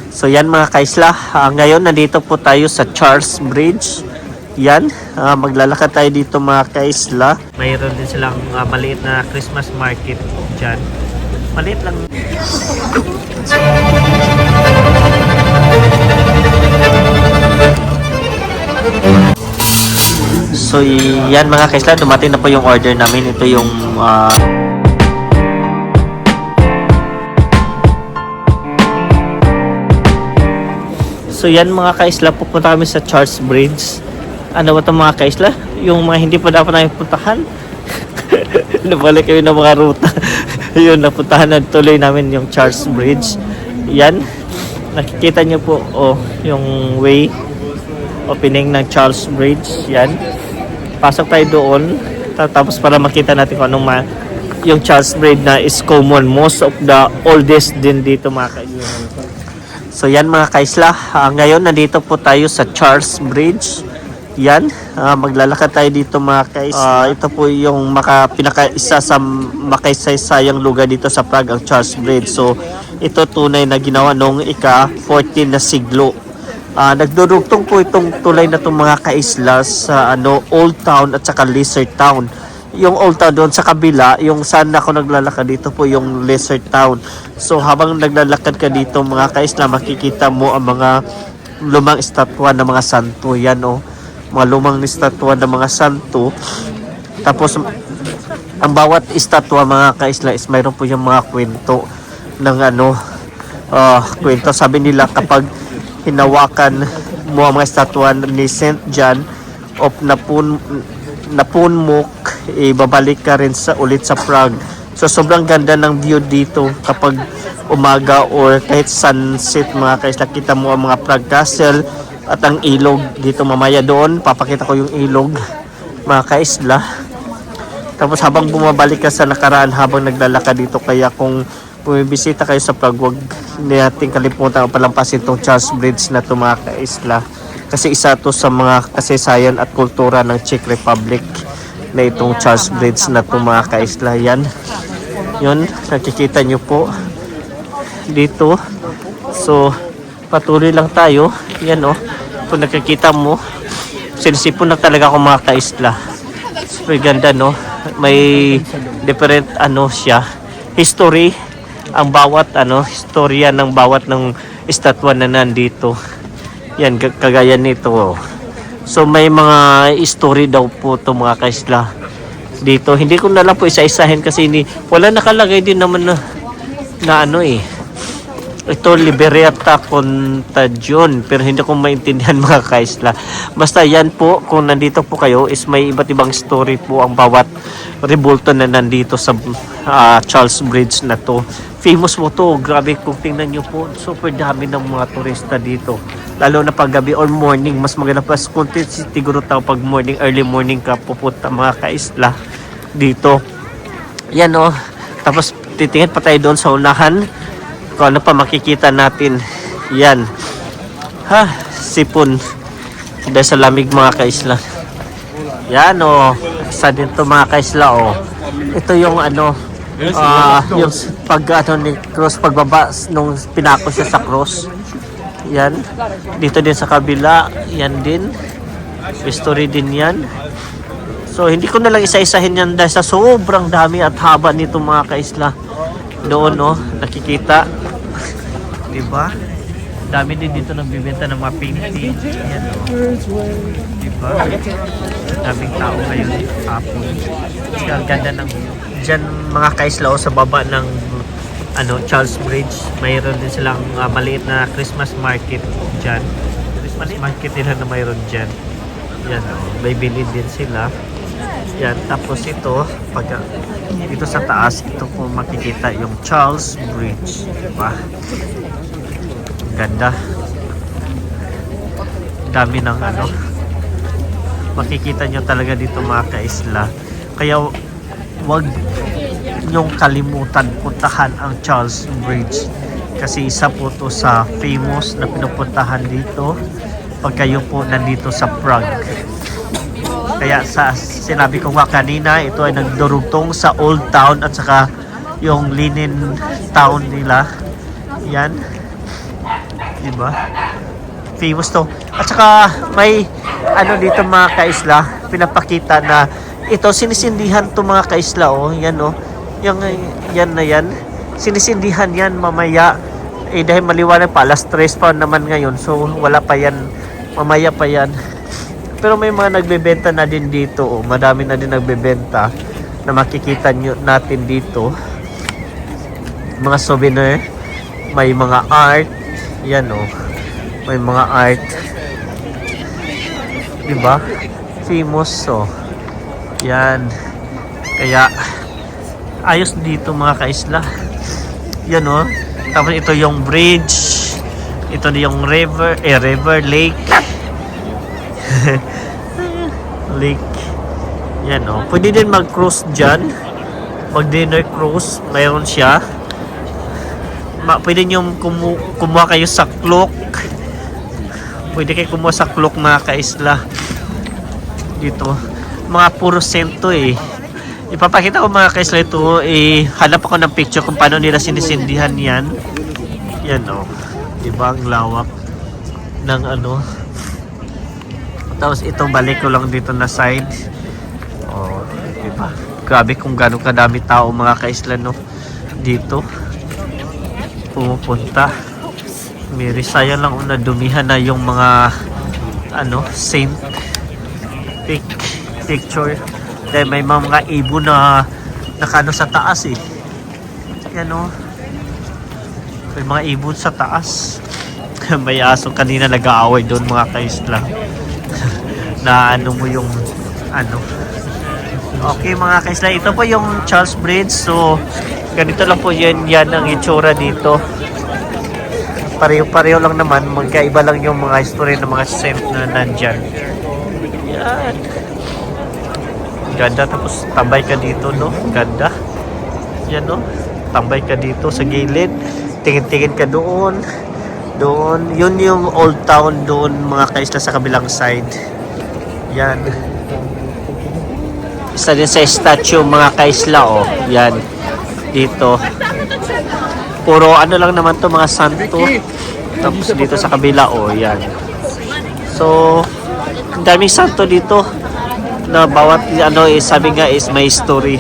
So yan mga kaisla, ngayon nandito po tayo sa Charles Bridge. Yan, maglalakad tayo dito mga kaisla. Mayroon din silang maliit na Christmas market dyan. Maliit lang. So yan mga kaisla, dumating na po yung order namin. Ito yung So yan mga kaisla, pupunta kami sa Charles Bridge. Ano ba ito mga kaisla? Yung mga hindi pa dapat namin puntahan. Nabalik kami ng mga ruta. Yun, napuntahan na tuloy namin yung Charles Bridge. Yan, nakikita nyo po yung way opening ng Charles Bridge. Yan, pasok tayo doon. Tapos para makita natin kung anong yung Charles Bridge na is common. Most of the oldest din dito mga kaisla. So yan mga kaisla, ngayon nandito po tayo sa Charles Bridge. Yan, maglalakad tayo dito mga kaisla. Ito po yung pinaka-isa sa makaisaysayang lugar dito sa Prague, ang Charles Bridge. So ito tunay na ginawa noong ika-14 na siglo. Nagdurugtong po itong tulay na itong mga kaisla sa Old Town at saka Lizard Town. Yung Old Town doon sa kabila, yung saan ako naglalakad dito po yung Lizard Town. So habang naglalakad ka dito mga kaisla, makikita mo ang mga lumang estatwa ng mga santo. Yan mga lumang estatwa ng mga santo. Tapos ang bawat estatwa mga kaisla is mayroon po yung mga kwento ng kwento. Sabi nila kapag hinawakan mo ang mga estatwa ni Saint John of Napunmuk, ibabalik ka rin ulit sa Prague. So sobrang ganda ng view dito kapag umaga or kahit sunset mga kaisla. Kita mo ang mga Prague Castle at ang ilog dito mamaya. Doon papakita ko yung ilog mga kaisla. Tapos habang bumabalik ka sa nakaraan habang naglalakad dito, kaya kung bumibisita kayo sa Prague, huwag natin kalimutan o palampasin itong Charles Bridge na ito mga kaisla. Kasi isa to sa mga kasaysayan at kultura ng Czech Republic na itong Charles Bridge na ito mga kaisla. Yan, yun, nakikita nyo po dito. So patuloy lang tayo. Yan kung nakikita mo, sinisipon na talaga ako mga kaisla. Super ganda may different siya, history ang bawat historia ng bawat ng estatwa na nandito. Yan, kagaya nito. So may mga story daw po to mga kaisla dito. Hindi ko na lang po isa-isahin kasi wala nakalagay din naman na ito Liberata Contagion, pero hindi ko maintindihan mga kaisla. Basta yan po, kung nandito po kayo is may iba't ibang story po ang bawat rebulto na nandito sa Charles Bridge na to. Famous po to, grabe kung tingnan nyo po, super dami ng mga turista dito. Lalo na pag gabi or morning, mas maganda pa kung siguro tao pag morning, early morning ka pupunta mga kaisla dito. Yan tapos titingin pa tayo doon sa unahan kung ano pa makikita natin. Yan, sipon dahil sa lamig mga kaisla. Yan isa din to mga kaisla. Ito yung yung ni cross, pagbaba nung pinako siya sa cross. Yan, dito din sa kabila, yan din history din yan. So hindi ko na lang isa-isahin yan dahil sa sobrang dami at haba nito mga kaisla. Doon nakikita, diba? Dami din dito nagbibenta ng mga painting. Yan diba? Daming tao ngayon hapon. Kasi ang ganda ng dyan mga kaisla sa baba ng Charles Bridge. Mayroon din silang maliit na Christmas market dyan. Christmas market nila na mayroon dyan. Yan, may bilid din sila. Yan, tapos ito dito sa taas, ito po makikita yung Charles Bridge, diba? Ganda, dami ng makikita nyo talaga dito mga kaisla. Kaya wag nyong kalimutan puntahan ang Charles Bridge kasi isa po to sa famous na pinupuntahan dito pag kayo po nandito sa Prague. Kaya sinabi ko nga kanina, ito ay nagdurugtong sa Old Town at saka yung Lenin Town nila. Yan. Diba? Famous to. At saka may ano dito mga kaisla, pinapakita na ito sinisindihan to mga kaisla oh. Yan oh. Yung yan na yan. Sinisindihan yan mamaya. Eh dahil maliwanag pa, alas 3 pa naman ngayon. So wala pa yan. Mamaya pa yan. Pero may mga nagbebenta na din dito oh. Madami na din nagbebenta na makikita nyo natin dito. Mga souvenir. May mga art. Yan oh. May mga art. Diba? Famous oh. Yan. Kaya ayos dito mga kaisla. Yan oh. Tapos ito yung bridge. Ito yung river, lake. Lake. Yan oh. Pwede din mag-cruise dyan. Mag-dinner cruise. Mayroon siya. Pwede nyo kumuha kayo sa cloak. Pwede kayo kumuha sa cloak mga kaisla. Dito. Mga puro sento eh. Ipapakita ko mga kaisla ito. Hanap ako ng picture kung paano nila sinisindihan yan. Yan o. Diba ang lawak ng ano. Tapos ito balik ko lang dito na side. O. Diba? Grabe kung gano'ng kadami tao mga kaisla no. Dito. Pumupunta. May sayang lang na dumihan na yung mga ano, saint picture. Dahil may mga ibon na nakano sa taas eh. Yan o. May mga ibon sa taas. May aso kanina nag-aaway doon mga kaisla. Na ano mo yung ano. Okay mga kaisla, ito po yung Charles Bridge. So ganito lang po yan ang itsura dito. Pareho-pareho lang naman, magkaiba lang yung mga history ng mga saint na nandyan. Yan. Ganda, tapos tambay ka dito, no? Ganda. Yan, no? Tambay ka dito sa gilid. Tingin-tingin ka doon. Doon. Yun yung old town doon, mga kaisla sa kabilang side. Yan. Isa din sa statue, mga kaisla, oh. Yan. Dito. Puro ano lang naman to mga santo. Tapos dito sa kabila oh, yan. So, ang daming santo dito na bawat ano sabi nga is may story.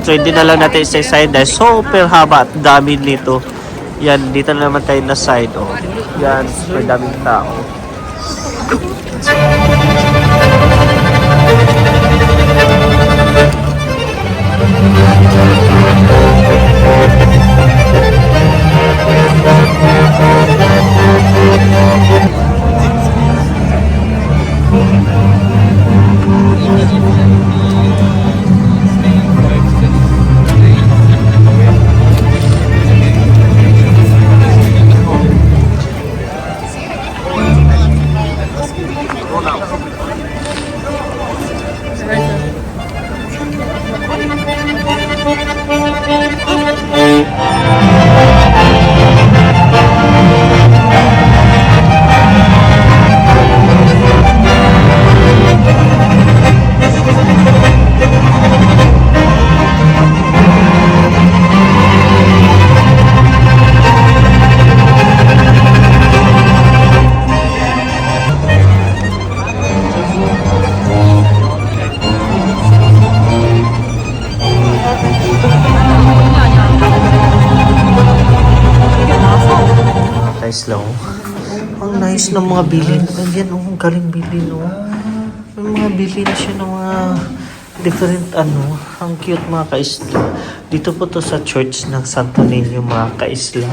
So hindi na lang natin isa-side dahil super haba at dami nito. Yan, dito na naman tayo na side oh. Yan, may daming tao. Slow. Ang nice ng mga bilin. Ayan oh, ang galing bilin oh. May mga bilin siya ng mga different ano. Ang cute mga kaisla. Dito po to sa church ng Santo Niño mga kaisla.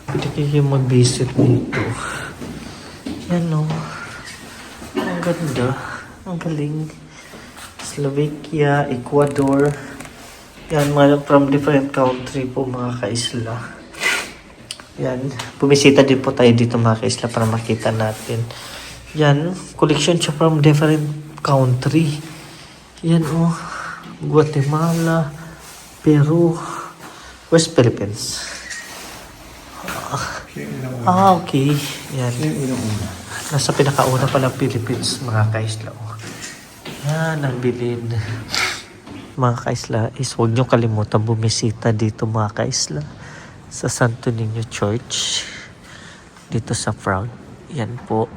Pwede kayo mag-visit dito. Yan oh. Ang ganda. Ang galing. Slovakia, Ecuador. Yan mga from different country po mga kaisla. Yan. Bumisita din po tayo dito mga kaisla para makita natin. Yan. Collection siya from different country. Yan oh. Guatemala, Peru, West Philippines. Okay. Yan. Nasa pinakauna pala Philippines mga kaisla oh. Yan ang bilin. Mga kaisla is huwag nyo kalimutan bumisita dito mga kaisla. sa Santo Niño Church dito sa front. Yan po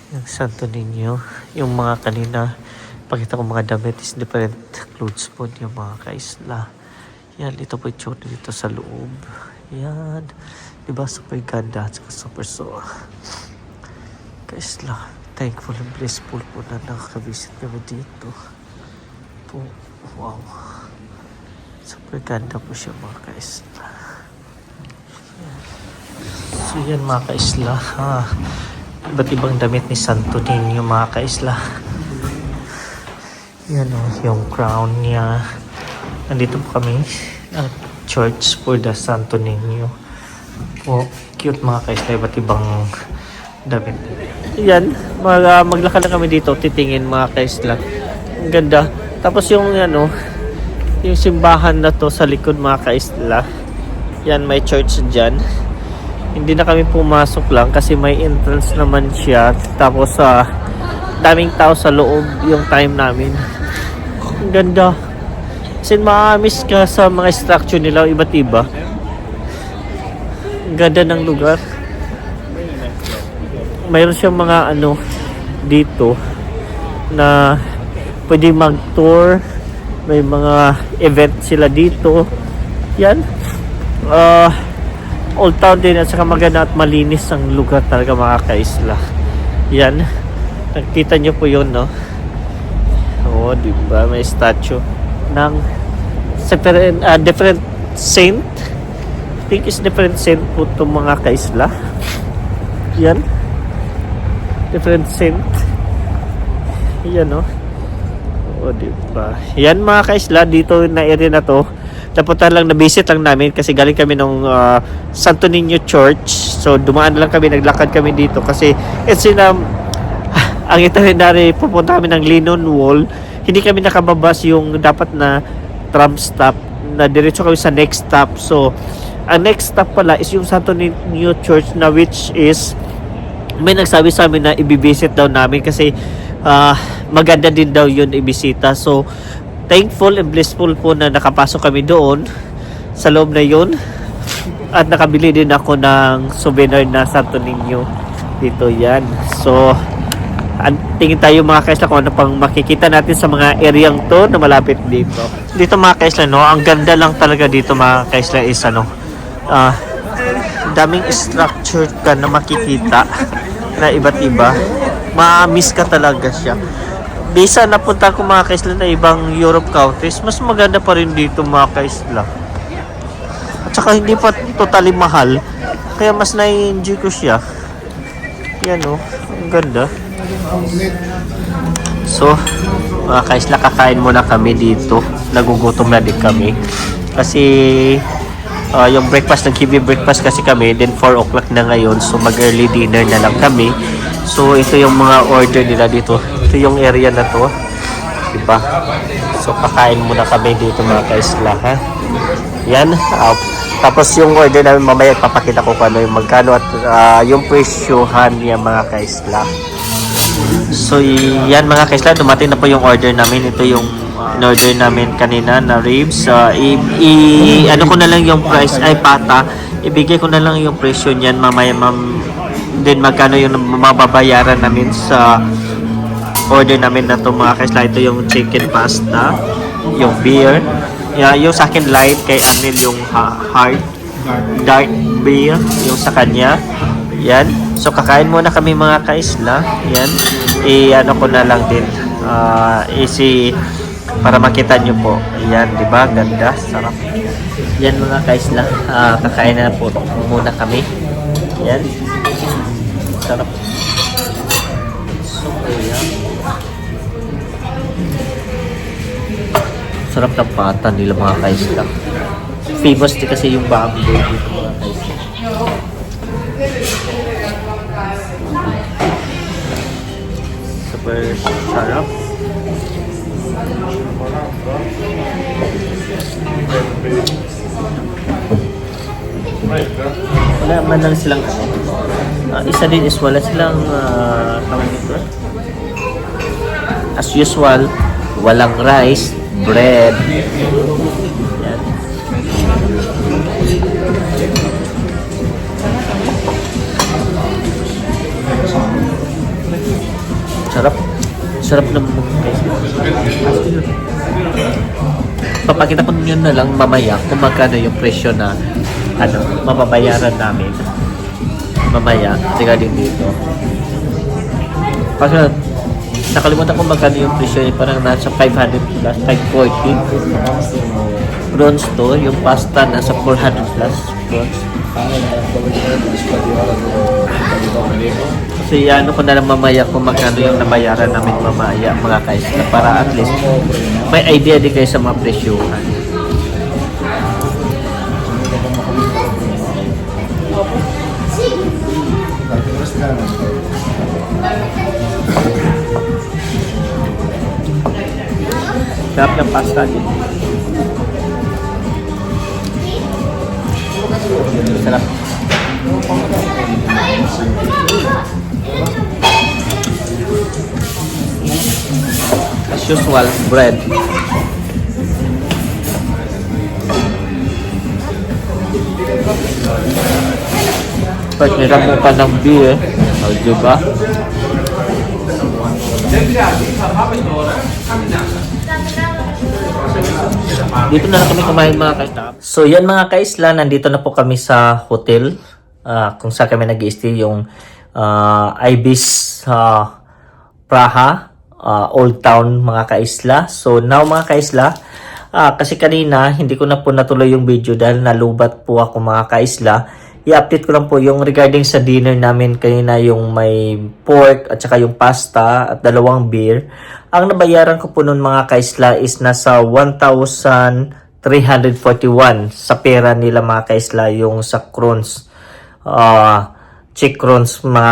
yung Santo Niño. Yung mga kanina pakita ko mga damit is different clothes po yung mga kaisla. Yan, ito po yung dito sa loob. Yan, diba super ganda at super kaisla. Thankful and blissful po na nakaka-visit kami dito po. Wow, super ganda po siya mga kaisla. So yan mga kaisla, iba't ibang damit ni Santo Niño mga kaisla. Yan o, yung crown niya. Nandito po kami church for the Santo Niño po. Cute mga kaisla, iba't ibang damit. Yan, maglakad na kami dito, titingin mga kaisla. Ang ganda. Tapos yung ano, yung simbahan na to sa likod mga kaisla. Yan, may church dyan. Hindi na kami pumasok lang kasi may entrance naman siya. Tapos daming tao sa loob yung time namin. Ang ganda. Kasi ma-miss ka sa mga structure nila, iba't iba. Ang ganda ng lugar. Mayroon siyang mga ano dito na pwede mag-tour. May mga event sila dito. Yan. Old town din at saka maganda at malinis ang lugar talaga mga kaisla. Yan. Nakita nyo po yun, no? Oo, diba? May statue ng different saint. I think it's different saint po itong mga kaisla. Yan. Different saint. Yan, no? Oo, diba? Yan mga kaisla, dito na area na to. Napunta lang, na-visit lang namin kasi galing kami ng Santo Niño Church. So, dumaan lang kami, naglakad kami dito kasi it's in ang itinerary, pupunta kami ng Linon Wall. Hindi kami nakababas yung dapat na tram stop na diretso kami sa next stop. So, ang next stop pala is yung Santo Niño Church na which is may nagsabi sa amin na ibibisit daw namin kasi maganda din daw yun ibisita. So, thankful and blissful po na nakapasok kami doon sa loob na yun at nakabili din ako ng souvenir na Santo Niño dito. Yan, so tingin tayo mga kaisla kung ano pang makikita natin sa mga areang to na malapit dito mga kaisla, no? Ang ganda lang talaga dito mga kaisla is ano, daming structure ka na makikita na iba't iba. Ma-miss ka talaga siya. Bisa napunta ko mga kaisla na ibang Europe countries, mas maganda pa rin dito mga kaisla. At saka hindi pa totally mahal, kaya mas na-enjoy ko siya. Yan o, ang ganda. So, mga kaisla, kakain muna kami dito. Nagugutom na din kami. Kasi yung breakfast, nag-heavy breakfast kasi kami, then 4 o'clock na ngayon, so mag-early dinner na lang kami. So, ito yung mga order nila dito. Ito yung area na to, diba? So, kakain muna kami dito mga kaisla, ha? Yan. Tapos yung order namin mamaya, papakita ko kung ano yung magkano at yung presyohan niya mga kaisla. So, yan mga kaisla, dumating na po yung order namin. Ito yung in-order namin kanina na ribs. Ano ko na lang yung price, ay pata. Ibigay ko na lang yung presyo niyan mamaya, din magkano yung mababayaran namin sa order namin na to mga kaisla. Ito yung chicken pasta, yung beer, yung sa akin light, kay Anil yung hard dark beer yung sa kanya. Yan, so kakain muna kami mga kaisla. Yan, ano ko na lang din easy para makita nyo po. Yan, diba? Ganda, sarap. Yan mga kaisla, kakain na po muna kami. Yan, sarap. So, yan. Sarap ng pata nila mga kaisla. Famous din kasi yung bamboo dito mga kaisla. Super sarap. Wala man lang silang isa din is wala silang tawag dito. As usual, walang rice, bread. Yan. Sarap naman guys. Papakita ko nyo na lang mamaya kung magkano yung presyo na mababayaran namin mamaya regarding dito. Kasi nakalimutan ko magkano yung presyo, parang nasa 500 plus 540 bronze to, yung pasta nasa 400 plus bronze. So ano ko na lang mamaya kung magkano yung nabayaran namin mamaya mga kaisla, para at least may idea din kayo sa mga presyohan. Sarap ng pasta din. Sarap. As usual, bread. Pag niramu ka ng beer, diba? Dito na kami kumain mga kaisla. So yan mga kaisla, nandito na po kami sa hotel kung saan kami nag-i-stay, yung Ibis Praha Old Town mga kaisla. So now mga kaisla, kasi kanina hindi ko na po natuloy yung video dahil nalubat po ako mga kaisla. I-update ko lang po yung regarding sa dinner namin kanina, yung may pork at saka yung pasta at 2 beer. Ang nabayaran ko po nun mga kaisla is nasa 1,341 sa pera nila mga kaisla, yung sa crowns, Czech crowns mga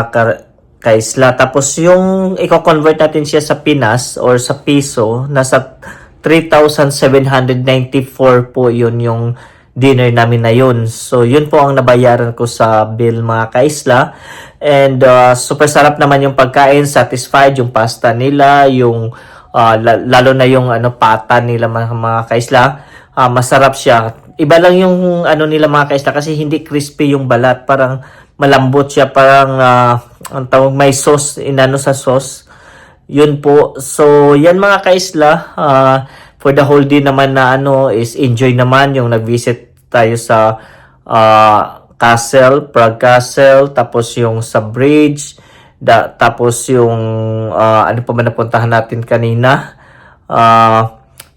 kaisla. Tapos yung i-convert natin siya sa Pinas or sa piso, nasa 3,794 po yun yung dinner namin na yun. So yun po ang nabayaran ko sa bill mga kaisla. And super sarap naman yung pagkain, satisfied yung pasta nila, yung lalo na yung pata nila mga kaisla. Masarap siya. Iba lang yung nila mga kaisla kasi hindi crispy yung balat, parang malambot siya, parang ang tawag, may sauce, sa sauce. Yun po. So yan mga kaisla, for the whole day naman na is enjoy naman yung nag-visit tayo sa Castle, Prague Castle, tapos yung sa bridge, tapos yung ano pa ba napuntahan natin kanina,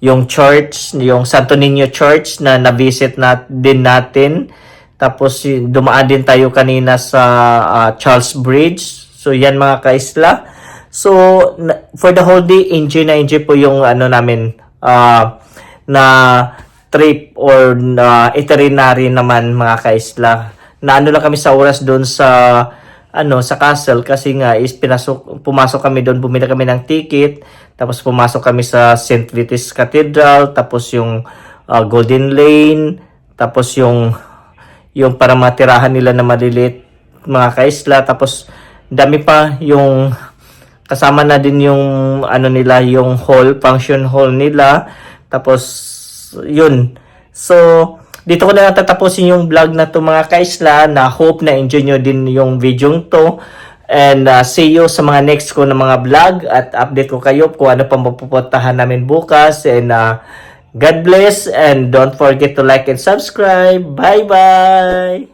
yung church, yung Santo Niño Church na na-visit din natin. Tapos dumaan din tayo kanina sa Charles Bridge. So yan mga kaisla. So for the whole day, enjoy po yung namin na trip or itinerary naman mga kaisla. Na lang kami sa oras doon sa sa castle kasi nga is pumasok kami doon, bumili kami ng ticket, tapos pumasok kami sa St. Vitus Cathedral, tapos yung Golden Lane, tapos yung para matirahan nila na maliliit mga kaisla, tapos dami pa yung kasama na din yung nila, yung hall, function hall nila. Tapos yun. So dito ko na tatapusin yung vlog na to mga kaisla, na hope na enjoy nyo din yung video to. And see you sa mga next ko na mga vlog, at update ko kayo kung ano pa mapupuntahan namin bukas. And God bless, and don't forget to like and subscribe. Bye bye.